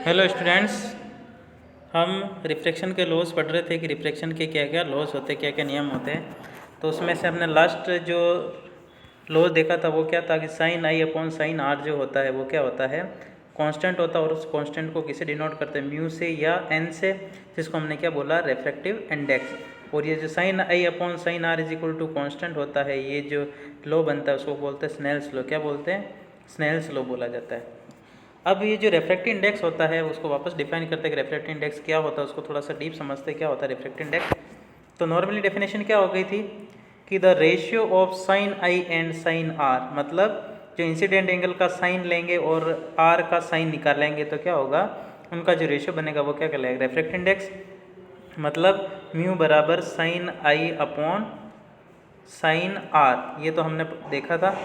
Hello students, हम refraction के laws पढ़ रहे थे कि रिफ्रैक्शन के क्या क्या लॉज होते हैं, क्या क्या नियम होते हैं। तो उसमें से हमने लास्ट जो लॉ देखा था वो क्या था कि sine i upon sine r जो होता है वो क्या होता है, कांस्टेंट होता है। और उस कांस्टेंट को किसे डिनोट करते हैं, म्यू से या एन से, जिसको हमने क्या बोला, रिफ्रैक्टिव इंडेक्स। और ये जो sine i upon sine r is equal to constant होता है, ये जो लॉ बनता है उसको बोलते हैं स्नेल्स लॉ। क्या बोलते हैं? स्नेल्स लॉ बोला जाता है। अब ये जो रेफ्रैक्टिव इंडेक्स होता है उसको वापस डिफाइन करते हैं कि रेफ्रैक्टिव इंडेक्स क्या होता है, उसको थोड़ा सा डीप समझते हैं क्या होता है रेफ्रैक्टिव इंडेक्स। तो नॉर्मली डेफिनेशन क्या हो गई थी कि the ratio of sine i and sine r, मतलब जो इंसिडेंट एंगल का साइन लेंगे और आर का साइन निकालेंगे तो क्या होगा, उनका जो रेशियो बनेगा वो क्या कहलाएगा, रेफ्रैक्टिव इंडेक्स। मतलब म्यू बराबर sine i upon sine r, ये तो हमने देखा था।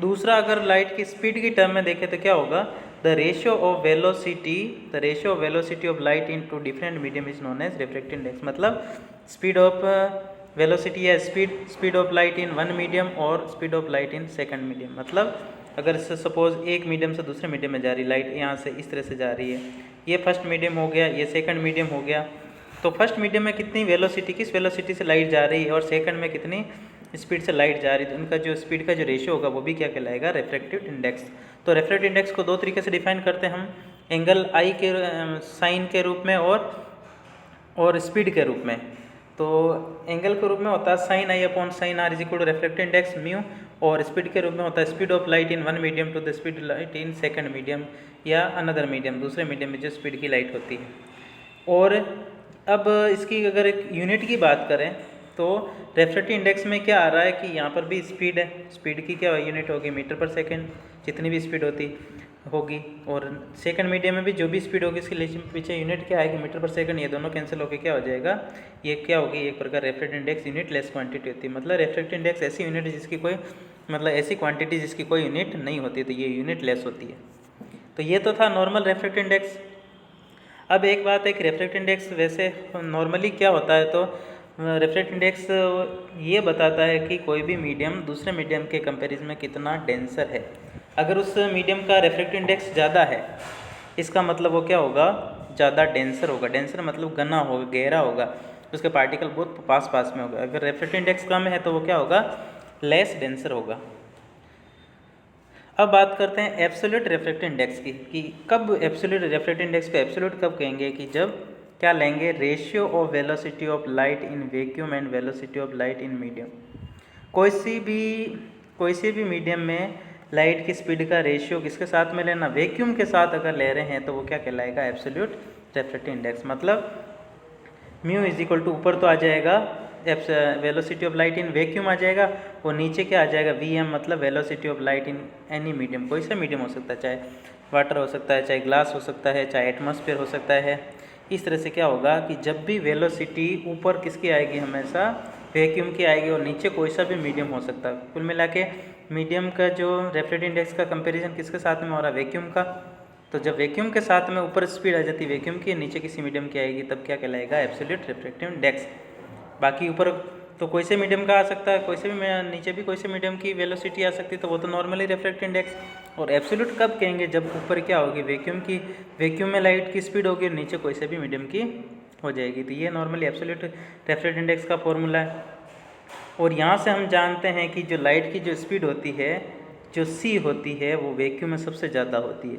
दूसरा, अगर लाइट की स्पीड की टर्म में देखें तो क्या होगा, the ratio of velocity of light in two different medium is known as refractive index. मतलब स्पीड ऑफ वेलोसिटी या speed of light in one medium और speed of light in second medium. मतलब अगर सपोज एक medium से दूसरे medium में जा रही लाइट, यहाँ से इस तरह से जा रही है, ये फर्स्ट मीडियम हो गया, ये सेकंड मीडियम हो गया। तो फर्स्ट मीडियम में कितनी वेलोसिटी, किस वेलोसिटी से लाइट जा रही है, और सेकंड में कितनी स्पीड से लाइट जा रही है, तो उनका जो स्पीड का जो रेशियो होगा वो भी क्या कहलाएगा, रेफ्रैक्टिव इंडेक्स। तो रेफ्रैक्टिव इंडेक्स को दो तरीके से डिफाइन करते हैं हम, एंगल आई के साइन के रूप में और स्पीड के रूप में। तो एंगल के रूप में होता है sine i upon sine r is equal to refractive index mu, और स्पीड के रूप में होता है speed of light in one medium to the speed light in second medium या अनदर मीडियम, दूसरे मीडियम में जो स्पीड की लाइट होती है। और अब इसकी अगर एक यूनिट की बात करें तो रेफ्रैक्टिव इंडेक्स में क्या आ रहा है कि यहाँ पर भी स्पीड है, स्पीड की क्या यूनिट होगी, मीटर पर सेकंड, जितनी भी स्पीड होती होगी। और सेकंड मीडियम में भी जो भी स्पीड होगी इसके पीछे यूनिट क्या आएगी, मीटर पर सेकंड। ये दोनों कैंसिल होकर क्या हो जाएगा, ये क्या होगी, एक प्रकार refractive index unit less quantity होती है। मतलब रेफ्रैक्टिव इंडेक्स ऐसी यूनिट जिसकी कोई, मतलब ऐसी क्वांटिटी जिसकी कोई यूनिट नहीं होती, तो ये यूनिट लेस होती है। तो ये तो था नॉर्मल रेफ्रैक्टिव इंडेक्स। अब एक बात है कि रेफ्रैक्टिव इंडेक्स वैसे नॉर्मली क्या होता है, तो रेफ्रैक्टिव इंडेक्स ये बताता है कि कोई भी मीडियम दूसरे मीडियम के कंपैरिजन में कितना डेंसर है। अगर उस मीडियम का रेफ्रैक्टिव इंडेक्स ज़्यादा है, इसका मतलब वो क्या होगा, ज़्यादा डेंसर होगा। डेंसर मतलब घना होगा, गहरा होगा, उसके पार्टिकल बहुत पास पास में होगा। अगर रेफ्रैक्टिव इंडेक्स कम है तो वो क्या होगा, लेस डेंसर होगा। अब बात करते हैं एब्सोल्यूट रेफ्रैक्टिव इंडेक्स की, कि कब एब्सोल्यूट रेफ्रैक्टिव इंडेक्स को एब्सोल्यूट कब कहेंगे, कि जब क्या लेंगे, ratio of velocity of light in vacuum and velocity of light in medium. कोई सी भी मीडियम में लाइट की स्पीड का रेशियो किसके साथ में लेना, वैक्यूम के साथ अगर ले रहे हैं तो वो क्या कहलाएगा, एब्सोल्यूट रेफ्रैक्टिव इंडेक्स। मतलब म्यू इज इक्वल टू, ऊपर तो आ जाएगा velocity of light in vacuum आ जाएगा, और नीचे क्या आ जाएगा, वी एम, मतलब velocity of light in any medium. कोई सा मीडियम हो सकता है, चाहे वाटर हो सकता है, चाहे ग्लास हो सकता है, चाहे एटमॉस्फेयर हो सकता है। इस तरह से क्या होगा कि जब भी वेलोसिटी ऊपर किसकी आएगी, हमेशा वैक्यूम की आएगी, और नीचे कोई सा भी मीडियम हो सकता है। कुल मिला के मीडियम का जो रेफ्रैक्टिव इंडेक्स का कंपेरिजन किसके साथ में हो रहा है, वैक्यूम का। तो जब वैक्यूम के साथ में ऊपर स्पीड आ जाती है वैक्यूम की, नीचे किसी मीडियम की आएगी, तब क्या कहलाएगा, एब्सोल्यूट रिफ्रैक्टिव इंडेक्स। बाकी ऊपर तो कोई से मीडियम का आ सकता है, कोई से भी, नीचे भी कोई से मीडियम की वेलोसिटी आ सकती है, तो वो तो नॉर्मली रिफ्रैक्टिव इंडेक्स। और एब्सोल्यूट कब कहेंगे, जब ऊपर क्या होगी, वैक्यूम में लाइट की स्पीड होगी, और नीचे कोई से भी मीडियम की हो जाएगी। तो ये नॉर्मली एब्सोल्यूट रेफ्रैक्टिव इंडेक्स का फॉर्मूला है। और यहाँ से हम जानते हैं कि जो लाइट की जो स्पीड होती है, जो सी होती है, वो वैक्यूम में सबसे ज़्यादा होती है,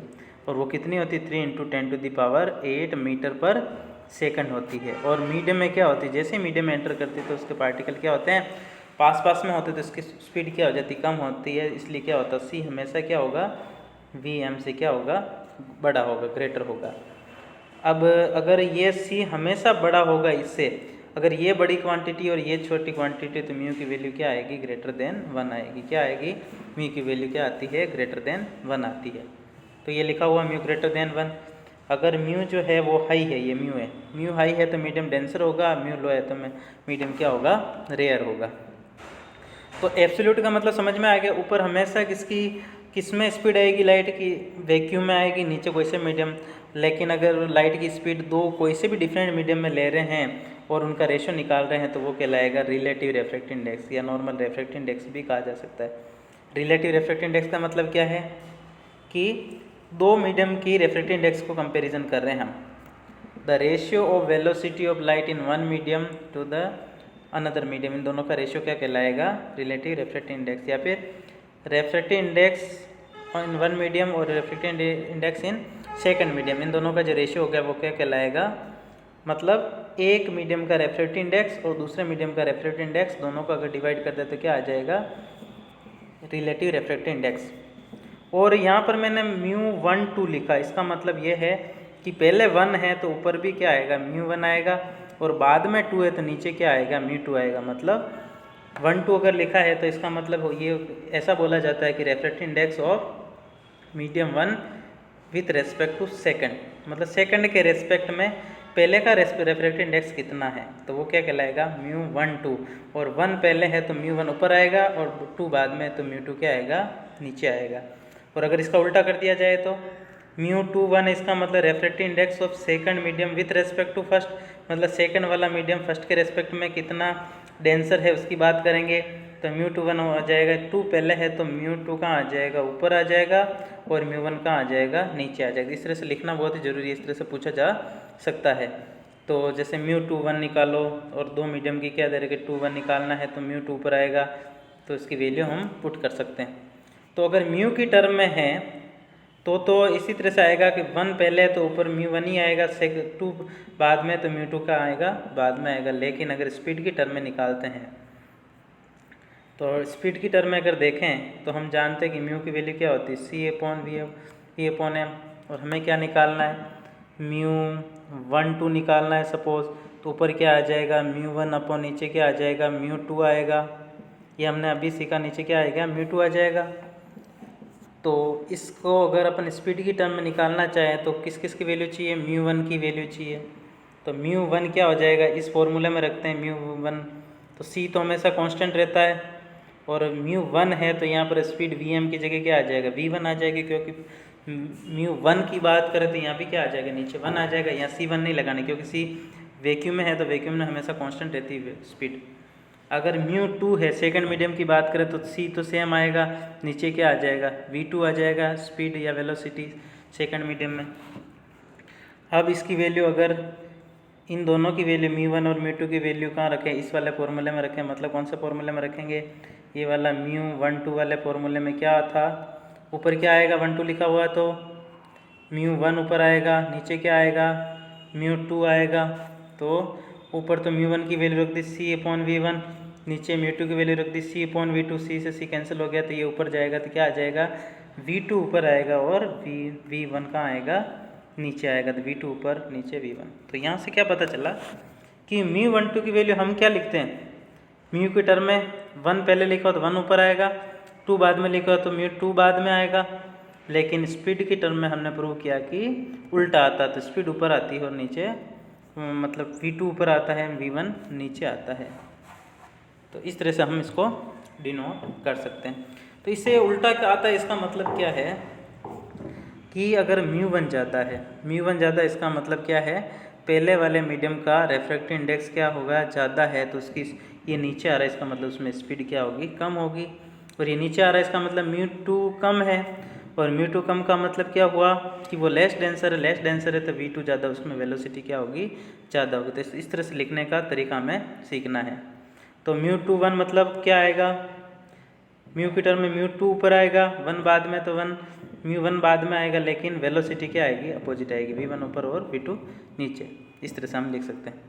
और वो कितनी होती है, 3 × 10⁸ मीटर पर सेकंड होती है। और मीडियम में क्या होती है, जैसे मीडियम में एंटर करती है तो उसके पार्टिकल क्या होते हैं, पास पास में होते हैं, तो उसकी स्पीड क्या हो जाती है, कम होती है। इसलिए क्या होता है, सी हमेशा क्या होगा, वी एम से क्या होगा, बड़ा होगा, ग्रेटर होगा। अब अगर ये सी हमेशा बड़ा होगा इससे, अगर ये बड़ी क्वांटिटी और ये छोटी क्वांटिटी, तो म्यू की वैल्यू क्या आएगी, ग्रेटर देन 1 आएगी। क्या आएगी, म्यू की वैल्यू क्या आती है, ग्रेटर देन 1 आती है। तो ये लिखा हुआ म्यू ग्रेटर देन 1। अगर म्यू जो है वो हाई है, ये म्यू हाई है तो मीडियम डेंसर होगा, म्यू लो है तो मीडियम क्या होगा, रेयर होगा। तो एब्सोल्यूट का मतलब समझ में आ गया। ऊपर हमेशा किस में स्पीड आएगी लाइट की, वैक्यूम में आएगी, नीचे कोई से मीडियम। लेकिन अगर लाइट की स्पीड दो कोई से भी डिफरेंट मीडियम में ले रहे हैं और उनका रेशियो निकाल रहे हैं, तो वो कहलाएगा रिलेटिव रेफ्रैक्टिव इंडेक्स, या नॉर्मल रेफ्रैक्टिव इंडेक्स भी कहा जा सकता है। रिलेटिव रेफ्रैक्टिव इंडेक्स का मतलब क्या है कि दो मीडियम की रिफ्रैक्टिव इंडेक्स को कंपैरिजन कर रहे हैं हम। The ratio of velocity of light in one medium to the another medium, इन दोनों का रेशियो क्या कहलाएगा? रिलेटिव रिफ्रैक्टिव इंडेक्स, या फिर refractive index in one medium और refractive index in second medium, इन दोनों का जो रेशियो हो गया वो क्या कहलाएगा? मतलब एक मीडियम का रिफ्रैक्टिव इंडेक्स और दूसरे मीडियम का रिफ्रैक्टिव इंडेक्स, दोनों को अगर डिवाइड कर दे तो क्या आ जाएगा? Relative refractive index. और यहाँ पर मैंने μ12 लिखा, इसका मतलब ये है कि पहले 1 है तो ऊपर भी क्या आएगा? μ1 आएगा, और बाद में 2 है तो नीचे क्या आएगा? μ2 आएगा। मतलब 1-2 अगर लिखा है तो इसका मतलब ये ऐसा बोला जाता है कि refractive index of medium 1 with respect to second, मतलब सेकंड के रेस्पेक्ट में पहले का रिफ्रैक्टिव इंडेक्स कितना है, तो वो क्या कहलाएगा? μ12, और 1 पहले है तो μ1 ऊपर आएगा और 2 बाद में, तो μ2 क्या आएगा? नीचे आएगा। और अगर इसका उल्टा कर दिया जाए तो μ21, इसका मतलब refractive index of second medium with respect to first, मतलब सेकंड वाला मीडियम फर्स्ट के रेस्पेक्ट में कितना डेंसर है उसकी बात करेंगे, तो μ21 आ जाएगा। 2 पहले है तो μ2 कहाँ आ जाएगा? ऊपर आ जाएगा, और μ1 कहाँ आ जाएगा? नीचे आ जाएगा। इस तरह से लिखना बहुत ही ज़रूरी है, इस तरह से पूछा जा सकता है। तो जैसे μ21 निकालो, और दो मीडियम की क्या दे रहे कि 2-1 निकालना है तो μ2 ऊपर आएगा, तो इसकी वैल्यू हम पुट कर सकते हैं। तो अगर म्यू की टर्म में है तो इसी तरह से आएगा कि 1 पहले तो ऊपर μ1 ही आएगा, 2 बाद में तो μ2 का आएगा, बाद में आएगा। लेकिन अगर स्पीड की टर्म में निकालते हैं तो स्पीड की टर्म में अगर देखें तो हम जानते हैं कि म्यू की वैल्यू क्या होती है? c/v/m, और हमें क्या निकालना है? μ12 निकालना है सपोज, तो ऊपर क्या आ जाएगा? μ1 अपॉन नीचे क्या आ जाएगा? μ2 आएगा। ये हमने अभी सीखा, नीचे क्या आएगा? μ2 आ जाएगा। तो इसको अगर अपन स्पीड की टर्म में निकालना चाहें तो किस किस की वैल्यू चाहिए? μ1 की वैल्यू चाहिए। तो μ1 क्या हो जाएगा? इस फॉर्मूले में रखते हैं μ1, तो c तो हमेशा कांस्टेंट रहता है, और μ1 है तो यहाँ पर स्पीड vm की जगह क्या आ जाएगा? v1 आ जाएगी, क्योंकि μ1 की बात करें तो यहाँ भी क्या आ जाएगा? नीचे 1 आ जाएगा। यहाँ c1 नहीं लगाने, क्योंकि c वैक्यूम में है तो वैक्यूम में हमेशा कांस्टेंट रहती है स्पीड। अगर μ2 है, सेकंड मीडियम की बात करें तो c तो सेम आएगा, नीचे क्या आ जाएगा? v2 आ जाएगा, स्पीड या वेलोसिटी सेकंड मीडियम में। अब इसकी वैल्यू अगर इन दोनों की वैल्यू μ1 और μ2 की वैल्यू कहाँ रखें? इस वाले फॉर्मूले में रखें। मतलब कौन से फॉर्मूले में रखेंगे? ये वाला μ12 वाले फॉर्मूले में क्या था? ऊपर क्या आएगा? 12 लिखा हुआ, तो μ1 ऊपर आएगा, नीचे क्या आएगा? μ2 आएगा। तो ऊपर तो μ1 की वैल्यू रख दी c/v1, नीचे μ2 की वैल्यू रख दी c/v2, c से c कैंसिल हो गया तो ये ऊपर जाएगा, तो क्या आ जाएगा? v2 ऊपर आएगा, और v1 कहाँ आएगा? नीचे आएगा। तो v2 ऊपर, नीचे v1। तो यहाँ से क्या पता चला कि μ12 की वैल्यू हम क्या लिखते हैं? म्यू की टर्म में 1 पहले लिखा हो तो 1 ऊपर आएगा, 2 बाद में लिखा हो तो μ2 बाद में आएगा। लेकिन स्पीड की टर्म में हमने प्रूव किया कि उल्टा आता है, तो स्पीड ऊपर आती है और नीचे, मतलब v2 ऊपर आता है, v1 नीचे आता है। तो इस तरह से हम इसको डिनोट कर सकते हैं। तो इससे उल्टा क्या आता है? इसका मतलब क्या है कि अगर μ1 ज़्यादा है, μ1 ज़्यादा, इसका मतलब क्या है? पहले वाले मीडियम का रिफ्रैक्टिव इंडेक्स क्या होगा? ज़्यादा है, तो उसकी ये नीचे आ रहा है, इसका मतलब उसमें स्पीड क्या होगी? कम होगी। और ये नीचे आ रहा है, इसका मतलब μ2 कम है, और μ2 कम का मतलब क्या हुआ कि वो लेस डेंसर है, लेस डेंसर है तो v2 ज़्यादा, उसमें वेलोसिटी क्या होगी? ज़्यादा होगी। तो इस तरह से लिखने का तरीका हमें सीखना है। तो μ21 मतलब क्या आएगा? म्यू की टर्म में μ2 ऊपर आएगा, 1 बाद में, तो μ1 बाद में आएगा, लेकिन वेलोसिटी क्या आएगी? अपोजिट आएगी, v1 ऊपर और v2 नीचे। इस तरह से हम लिख सकते हैं।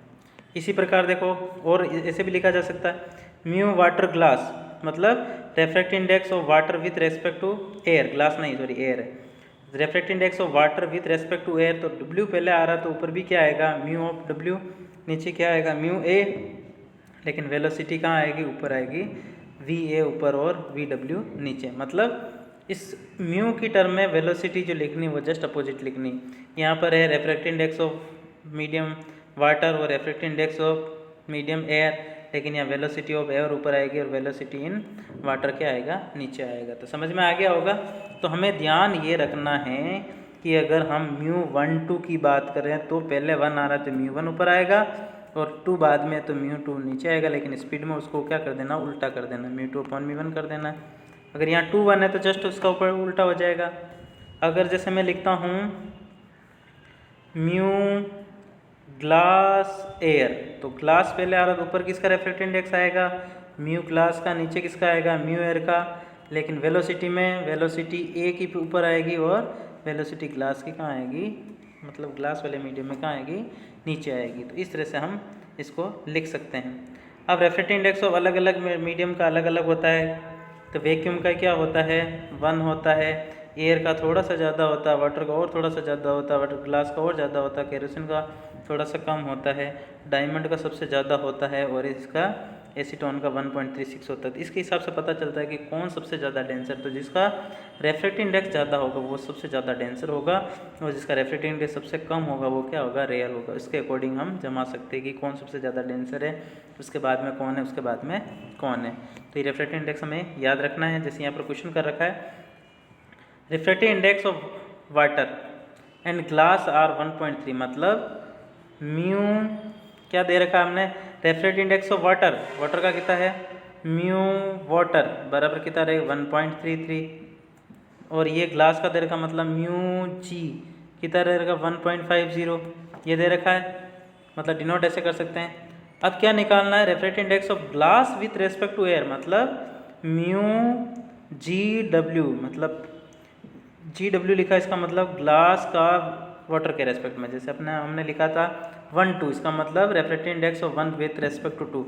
इसी प्रकार देखो, और ऐसे भी लिखा जा सकता है म्यू वाटर ग्लास, मतलब refractive index of water with respect to air, glass नहीं सॉरी एयर है, refractive index of water with respect to air. तो W पहले आ रहा तो ऊपर भी क्या आएगा? म्यू ऑफ W, नीचे क्या आएगा? म्यू A, लेकिन वेलोसिटी कहाँ आएगी? ऊपर आएगी, VA ऊपर और VW नीचे। मतलब इस म्यू की टर्म में वेलोसिटी जो लिखनी वो जस्ट अपोजिट लिखनी। यहाँ पर है refractive index of medium water और refractive index of medium air, लेकिन यहाँ वेलोसिटी ऑफ एयर ऊपर आएगी और वेलोसिटी इन वाटर क्या आएगा? नीचे आएगा। तो समझ में आ गया होगा। तो हमें ध्यान ये रखना है कि अगर हम μ12 की बात करें तो पहले 1 आ रहा है तो μ1 ऊपर आएगा, और 2 बाद में तो μ2 नीचे आएगा, लेकिन स्पीड में उसको क्या कर देना? उल्टा कर देना, μ2 अपॉन μ1 कर देना। अगर यहाँ 2-1 है तो जस्ट उसका ऊपर उल्टा हो जाएगा। अगर जैसे मैं लिखता हूँ म्यू ग्लास एयर, तो ग्लास पहले आ रहा तो ऊपर किसका रेफ्रेक्टिव इंडेक्स आएगा, म्यू ग्लास का, नीचे किसका आएगा, म्यू एयर का। लेकिन वेलोसिटी में वेलोसिटी ए की ऊपर आएगी और वेलोसिटी ग्लास की कहाँ आएगी, मतलब ग्लास वाले मीडियम में कहाँ आएगी, नीचे आएगी। तो इस तरह से हम इसको लिख सकते हैं। अब रेफ्रेक्टिव इंडेक्स ऑफ अलग अलग मीडियम का अलग अलग होता है। तो वैक्यूम का क्या होता है, 1 होता है, एयर का थोड़ा सा ज़्यादा होता है, वाटर का और थोड़ा सा ज़्यादा होता है, वाटर ग्लास का और ज़्यादा होता है, केरोसिन का थोड़ा सा कम होता है, डायमंड का सबसे ज़्यादा होता है और इसका एसीटोन का 1.36 होता है। तो इसके हिसाब से पता चलता है कि कौन सबसे ज़्यादा डेंसर, तो जिसका रेफ्रेक्टिव इंडेक्स ज़्यादा होगा वो सबसे ज़्यादा डेंसर होगा और जिसका रेफ्रेक्टिव इंडेक्स सबसे कम होगा वो क्या होगा, रेयर होगा। इसके अकॉर्डिंग हम जमा सकते हैं कि कौन सबसे ज़्यादा डेंसर है, उसके बाद में कौन है, उसके बाद में कौन है। तो ये रेफ्रेक्टिव इंडेक्स हमें याद रखना है। जैसे यहाँ पर क्वेश्चन कर रखा है, refractive index of water and glass are 1.3, मतलब म्यू क्या दे रखा है हमने, refractive index of water, water का कितना है, म्यू वाटर बराबर कितना रहेगा 1.33, और ये ग्लास का दे रखा मतलब म्यू जी कितना रहेगा 1.50, ये दे रखा है, मतलब डिनोट ऐसे कर सकते हैं। अब क्या निकालना है, refractive index of glass with respect to air, मतलब म्यू जी डब्ल्यू, मतलब जी डब्ल्यू लिखा है, इसका मतलब ग्लास का वाटर के रेस्पेक्ट में, जैसे अपने हमने लिखा था 1/2, इसका मतलब refractive index of 1 with respect to 2।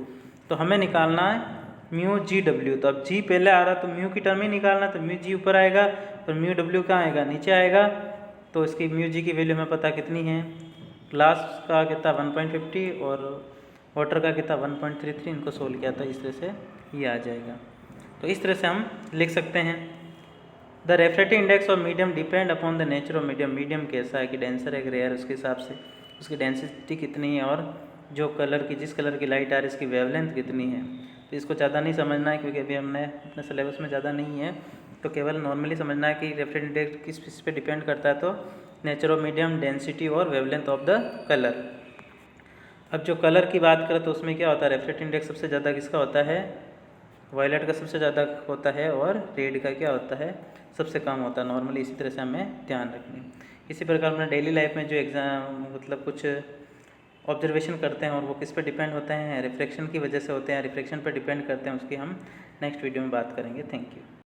तो हमें निकालना है म्यू जी डब्ल्यू, तो अब जी पहले आ रहा तो म्यू की टर्म ही निकालना, तो म्यू जी ऊपर आएगा और म्यू डब्ल्यू कहाँ आएगा, नीचे आएगा। तो इसकी म्यू जी की वैल्यू हमें पता कितनी है, ग्लास का कितना 1.50 और वाटर का कितना 1.33, इनको सोल्व किया था, इस तरह से ये आ जाएगा। तो इस तरह से हम लिख सकते हैं, the refractive index of medium depend upon the nature of medium, medium कैसा है कि डेंसर है कि रेयर, उसके हिसाब से उसकी डेंसिटी कितनी है और जो कलर की, जिस कलर की लाइट आ रही है इसकी वेवलेंथ कितनी है। तो इसको ज़्यादा नहीं समझना है क्योंकि अभी हमने अपने सिलेबस में ज़्यादा नहीं है, तो केवल नॉर्मली समझना है कि रेफ्रेक्टिव इंडेक्स किस चीज़ पे डिपेंड करता है, तो नेचर ऑफ मीडियम, डेंसिटी और वेवलेंथ ऑफ द कलर। अब जो कलर की बात करें तो उसमें क्या होता है, रेफ्रेक्टिव इंडेक्स सबसे ज़्यादा किसका होता है, वायलेट का सबसे ज़्यादा होता है और रेड का क्या होता है, सबसे कम होता है। नॉर्मली इसी तरह से हमें ध्यान रखनी। इसी प्रकार अपने डेली लाइफ में जो एग्ज़ाम मतलब कुछ ऑब्जर्वेशन करते हैं और वो किस पे डिपेंड होते हैं, रिफ्लेक्शन की वजह से होते हैं, रिफ्लेक्शन पे डिपेंड करते हैं, उसकी हम नेक्स्ट वीडियो में बात करेंगे। Thank you.